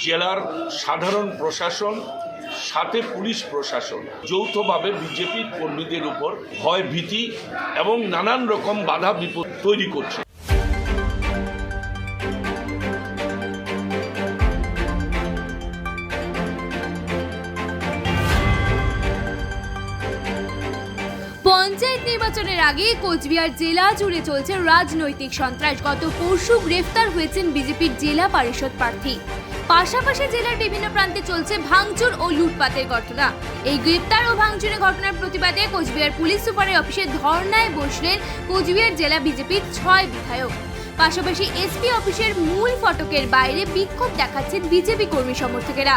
জেলার সাধারণ প্রশাসন সাথে পুলিশ প্রশাসন যৌথভাবে বিজেপির কর্মীদের উপর ভয় ভীতি এবং নানান রকম বাধা বিপদ তৈরি করছে। পঞ্চায়েত নির্বাচনের আগে কোচবিহার জেলা জুড়ে চলছে রাজনৈতিক সন্ত্রাস। গত পরশু গ্রেফতার হয়েছেন বিজেপির জেলা পরিষদ প্রার্থী। পাশাপাশি জেলার বিভিন্ন প্রান্তে চলছে ভাঙচুর ও লুটপাটের ঘটনা। এই গ্রেফতার ও ভাঙচুরের ঘটনার প্রতিবাদে কোচবিহার পুলিশ সুপারের অফিসে ধর্নায় বসলেন কোচবিহার জেলা বিজেপির 6 বিধায়ক। পাশাপাশি এসপি অফিসের মূল ফটকের বাইরে বিক্ষোভ দেখাচ্ছেন বিজেপি কর্মী সমর্থকেরা।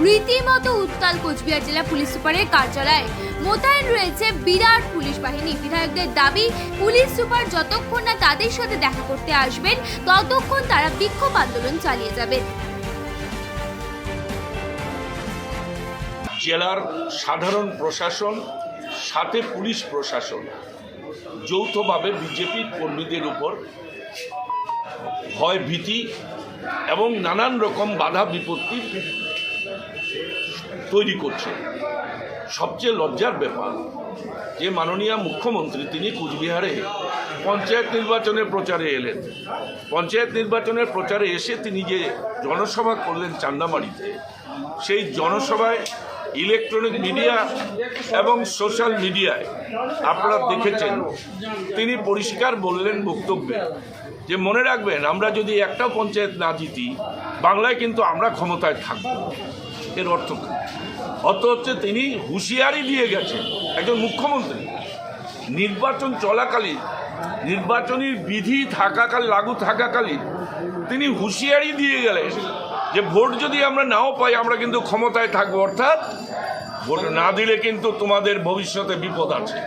রীতিমতো উত্তাল কোচবিহার জেলা পুলিশ সুপারের কার্যালয়ে। মোতায়েন রয়েছে বিরাট পুলিশ বাহিনী। বিধায়কদের দাবি, পুলিশ সুপার যতক্ষণ না তাদের সাথে দেখা করতে আসবেন ততক্ষণ তারা বিক্ষোভ আন্দোলন চালিয়ে যাবেন। জেলার সাধারণ প্রশাসন সাথে পুলিশ প্রশাসন যৌথভাবে বিজেপির কর্মীদের উপর ভয় ভীতি এবং নানান রকম বাধা বিপত্তি তৈরি করছে। সবচেয়ে লজ্জার ব্যাপার যে মাননীয় মুখ্যমন্ত্রী তিনি কুচবিহারে পঞ্চায়েত নির্বাচনের প্রচারে এলেন। পঞ্চায়েত নির্বাচনের প্রচারে এসে তিনি যে জনসভা করলেন চান্দামারিতে, সেই জনসভায় ইলেকট্রনিক মিডিয়া এবং সোশ্যাল মিডিয়ায় আপনারা দেখেছেন তিনি পরিষ্কার বললেন বক্তব্যে যে মনে রাখবেন, আমরা যদি একটা পঞ্চায়েত না জিতি বাংলায় কিন্তু আমরা ক্ষমতায় থাকব। এর অর্থ হচ্ছে তিনি হুঁশিয়ারি দিয়ে গেছেন একজন মুখ্যমন্ত্রী নির্বাচন চলাকালীন, নির্বাচনী বিধি লাগু থাকাকালীন তিনি হুঁশিয়ারি দিয়ে গেলেন যে ভোট যদি আমরা নাও পাই আমরা কিন্তু ক্ষমতায় থাকবো, অর্থাৎ ভোট না দিলে কিন্তু তোমাদের ভবিষ্যতে বিপদ আছে।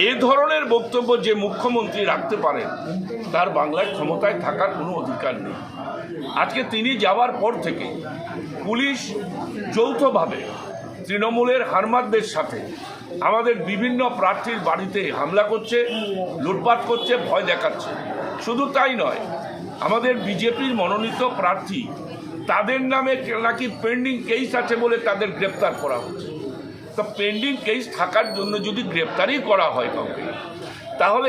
এ ধরনের বক্তব্য যে মুখ্যমন্ত্রী রাখতে পারেন তার বাংলায় ক্ষমতায় থাকার কোনো অধিকার নেই। আজকে তিনি যাওয়ার পর থেকে পুলিশ যৌথভাবে তৃণমূলের হারমাদদের সাথে আমাদের বিভিন্ন প্রার্থীর বাড়িতে হামলা করছে, লুটপাট করছে, ভয় দেখাচ্ছে। শুধু তাই নয়, আমাদের বিজেপির মনোনীত প্রার্থী তাদের নামে নাকি পেন্ডিং কেস আছে বলে তাদের গ্রেপ্তার করা হচ্ছে। তো পেন্ডিং কেস থাকার জন্য যদি গ্রেপ্তারই করা হয় কাউকে, তাহলে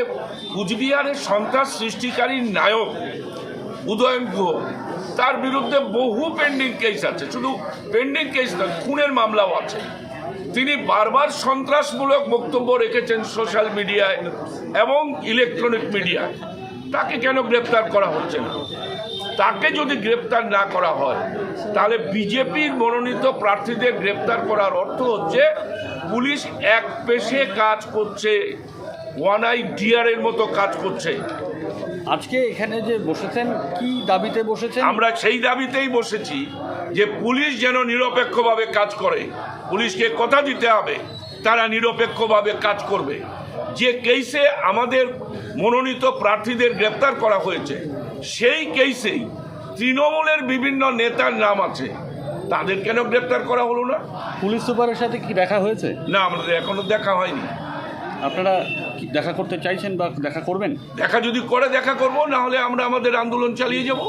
কুচবিহারের সন্ত্রাস সৃষ্টিকারী নায়ক উদয়ন গুহ, তার বিরুদ্ধে বহু পেন্ডিং কেস আছে। শুধু পেন্ডিং কেস নয়, খুনের মামলাও আছে। তিনি বারবার সন্ত্রাসমূলক বক্তব্য রেখেছেন সোশ্যাল মিডিয়ায় এবং ইলেকট্রনিক মিডিয়ায়। তাকে কেন গ্রেপ্তার করা হচ্ছে না? তাকে যদি গ্রেপ্তার না করা হয় তাহলে বিজেপির মনোনীত প্রার্থীদের গ্রেপ্তার করার অর্থ হচ্ছে পুলিশ এক পেশে কাজ করছে, ওয়ান আই ডিয়ারের মতো কাজ করছে। আজকে এখানে যে বসেছেন, কি দাবিতে বসেছেন? আমরা সেই দাবিতেই বসেছি যে পুলিশ যেন নিরপেক্ষভাবে কাজ করে। পুলিশকে কথা দিতে হবে তারা নিরপেক্ষভাবে কাজ করবে। যে কেসে আমাদের মনোনীত প্রার্থীদের গ্রেপ্তার করা হয়েছে সেই কেসেই তৃণমূলের বিভিন্ন নেতার নাম আছে, তাদের কেন গ্রেপ্তার করা হলো না? পুলিশ সুপারের সাথে কি দেখা হয়েছে? না, আমাদের এখনো দেখা হয়নি। আপনারা কি দেখা করতে চাইছেন বা দেখা করবেন? দেখা যদি করে দেখা করব, না হলে আমরা আমাদের আন্দোলন চালিয়ে যাব।